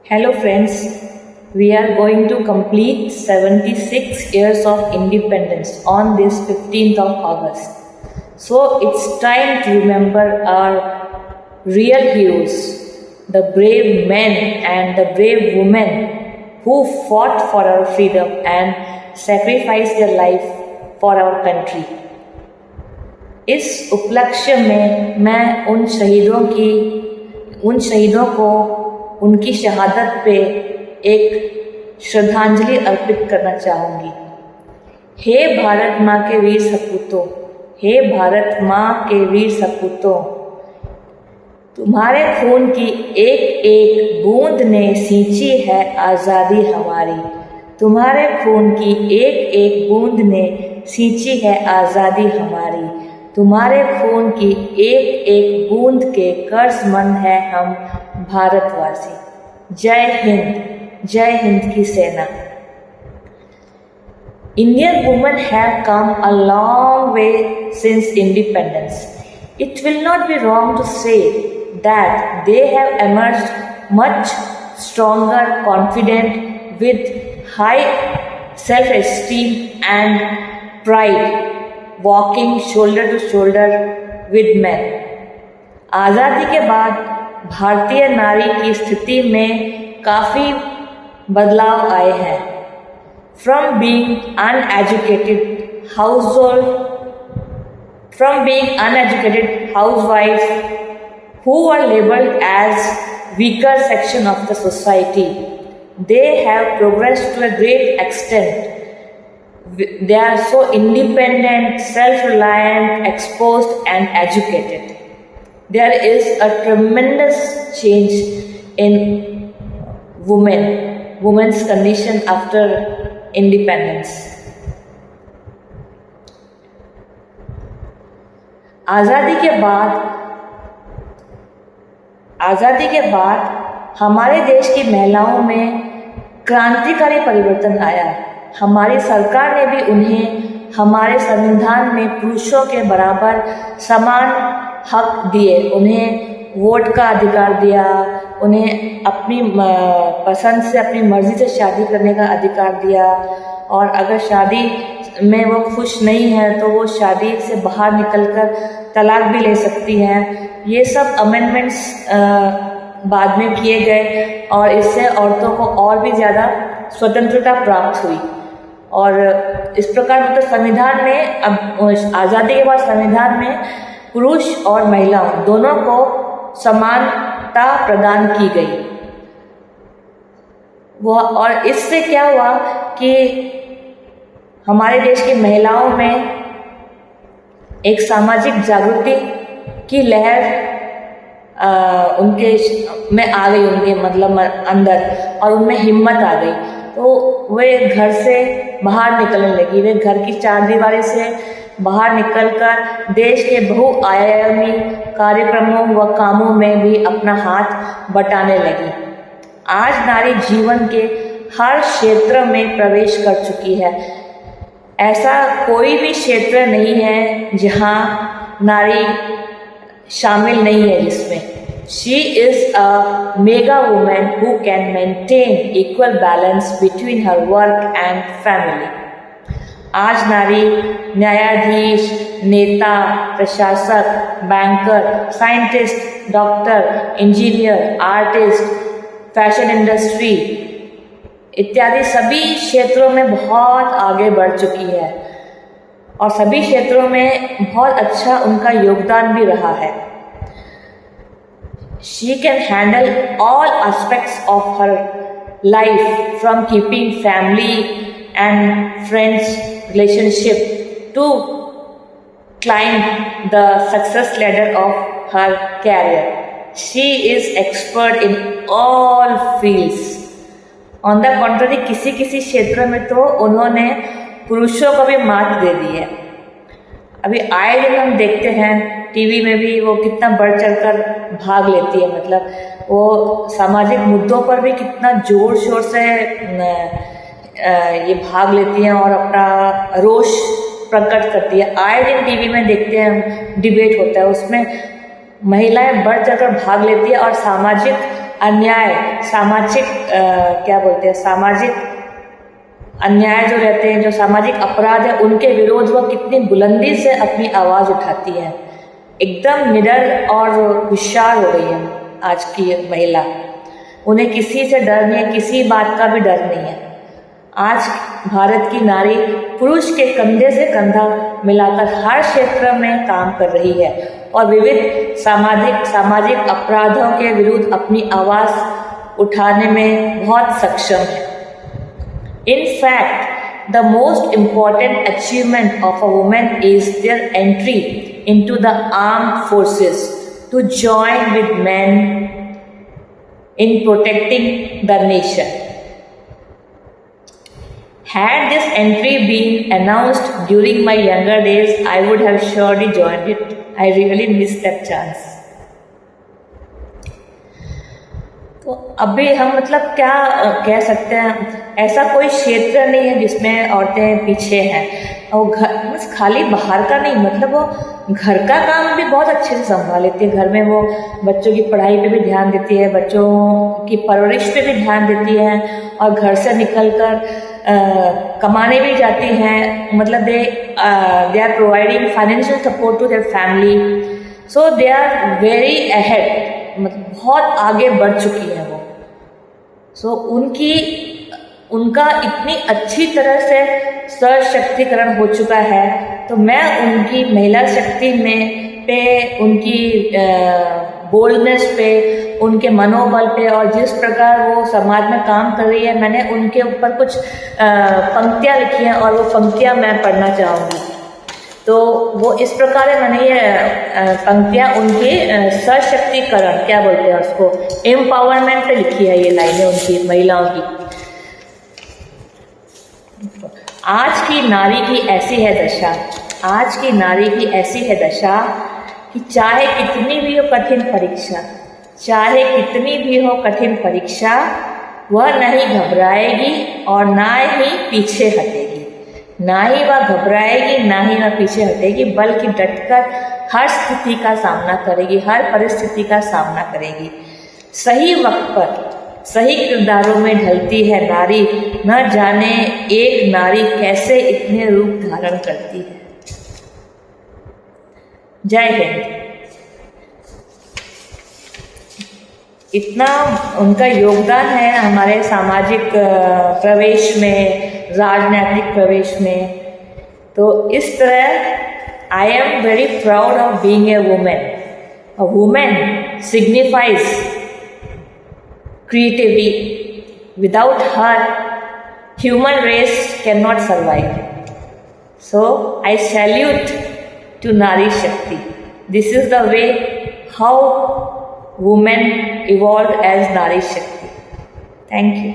Hello friends, we are going to complete 76 years of independence on this 15th of August. So it's time to remember our real heroes, the brave men and the brave women who fought for our freedom and sacrificed their life for our country. इस उपलक्ष्य में मैं उन शहीदों को उनकी शहादत पे एक श्रद्धांजलि अर्पित करना चाहूँगी। हे भारत माँ के वीर सपूतों, हे भारत माँ के वीर सपूतों, तुम्हारे खून की एक एक बूंद ने सींची है आज़ादी हमारी। तुम्हारे खून की एक एक बूंद ने सींची है आज़ादी हमारी। तुम्हारे खून की एक एक बूंद के कर्जमंद है हम भारतवासी। जय हिंद की सेना। Indian women have come a long way since independence. It will not be wrong to say that they have emerged much stronger, confident, with high self-esteem and pride, walking shoulder to shoulder with men. आज़ादी के बाद भारतीय नारी की स्थिति में काफ़ी बदलाव आए हैं। From being uneducated housewives who were labeled as weaker section of the society, they have progressed to a great extent. They are so independent, self-reliant, exposed and educated. There is a tremendous change in women's condition after independence. आज़ादी के बाद हमारे देश की महिलाओं में क्रांतिकारी परिवर्तन आया। हमारी सरकार ने भी उन्हें हमारे संविधान में पुरुषों के बराबर समान हक दिए। उन्हें वोट का अधिकार दिया, उन्हें अपनी पसंद से अपनी मर्जी से शादी करने का अधिकार दिया, और अगर शादी में वो खुश नहीं है तो वो शादी से बाहर निकलकर तलाक भी ले सकती हैं। ये सब अमेंडमेंट्स बाद में किए गए और इससे औरतों को और भी ज़्यादा स्वतंत्रता प्राप्त हुई। और इस प्रकार मतलब संविधान में अब आज़ादी के बाद संविधान में पुरुष और महिलाओं दोनों को समानता प्रदान की गई। और इससे क्या हुआ कि हमारे देश की महिलाओं में एक सामाजिक जागृति की लहर उनके में आ गई, उनके मतलब अंदर, और उनमें हिम्मत आ गई। तो वे घर से बाहर निकलने लगी। वे घर की चारदीवारी से बाहर निकलकर देश के बहुआयामी कार्यक्रमों व कामों में भी अपना हाथ बटाने लगी। आज नारी जीवन के हर क्षेत्र में प्रवेश कर चुकी है। ऐसा कोई भी क्षेत्र नहीं है जहां नारी शामिल नहीं है जिसमें। She is a mega woman who can maintain equal balance between her work and family. आज नारी न्यायाधीश, नेता, प्रशासक, banker, scientist, doctor, engineer, artist, fashion industry इत्यादि सभी क्षेत्रों में बहुत आगे बढ़ चुकी है और सभी क्षेत्रों में बहुत अच्छा उनका योगदान भी रहा है। She can handle all aspects of her life, from keeping family and friends relationship to climb the success ladder of her career. She is expert in all fields. On the contrary, किसी क्षेत्र में तो उन्होंने पुरुषों को भी मात दे दी है। अभी आए दिन हम देखते हैं टीवी में भी वो कितना बढ़ चढ़कर भाग लेती है। मतलब वो सामाजिक मुद्दों पर भी कितना जोर शोर से ये भाग लेती हैं और अपना रोष प्रकट करती है। आए दिन टीवी में देखते हैं हम, डिबेट होता है, उसमें महिलाएं बढ़ चढ़कर भाग लेती है और सामाजिक अन्याय, सामाजिक क्या बोलते हैं, सामाजिक अन्याय जो रहते हैं, जो सामाजिक अपराध है, उनके विरोध वो कितनी बुलंदी से अपनी आवाज़ उठाती है। एकदम निडर और होशियार हो गई है आज की महिला। उन्हें किसी से डर नहीं है, किसी बात का भी डर नहीं है। आज भारत की नारी पुरुष के कंधे से कंधा मिलाकर हर क्षेत्र में काम कर रही है और विविध सामाजिक अपराधों के विरुद्ध अपनी आवाज़ उठाने में बहुत सक्षम है। In fact, the most important achievement of a woman is their entry into the armed forces to join with men in protecting the nation. Had this entry been announced during my younger days, I would have surely joined it. I really missed that chance. तो अभी हम मतलब क्या कह सकते हैं, ऐसा कोई क्षेत्र नहीं है जिसमें औरतें पीछे हैं। और घर बस खाली बाहर का नहीं, मतलब वो घर का काम भी बहुत अच्छे से संभाल लेती है। घर में वो बच्चों की पढ़ाई पे भी ध्यान देती है, बच्चों की परवरिश पे भी ध्यान देती है और घर से निकलकर कमाने भी जाती हैं। मतलब they are providing financial support to their family, so they are very ahead, मतलब बहुत आगे बढ़ चुकी है वो। सो उनका इतनी अच्छी तरह से सशक्तिकरण हो चुका है, तो मैं उनकी महिला शक्ति में पे, उनकी बोल्डनेस पे, उनके मनोबल पे और जिस प्रकार वो समाज में काम कर रही है, मैंने उनके ऊपर कुछ पंक्तियाँ लिखी हैं और वो पंक्तियाँ मैं पढ़ना चाहूँगी। तो वो इस प्रकार है, मैंने ये पंक्तियाँ उनके सशक्तिकरण क्या बोलते हैं उसको, एम्पावरमेंट पे लिखी है ये लाइनें उनकी महिलाओं की। आज की नारी की ऐसी है दशा, आज की नारी की ऐसी है दशा कि चाहे कितनी भी हो कठिन परीक्षा, चाहे कितनी भी हो कठिन परीक्षा, वह नहीं घबराएगी और ना ही पीछे हटेगी। ना ही वह घबराएगी, ना ही वह पीछे हटेगी, बल्कि डटकर हर स्थिति का सामना करेगी, हर परिस्थिति का सामना करेगी। सही वक्त पर सही किरदारों में ढलती है नारी, न जाने एक नारी कैसे इतने रूप धारण करती है। जय हिंद। इतना उनका योगदान है हमारे सामाजिक प्रवेश में, राजनीतिक प्रवेश में। तो इस तरह I am very proud of being a women. A women signifies creativity. Without her, human race cannot survive. So I salute to Nari Shakti. This is the way how women evolved as Nari Shakti. Thank you.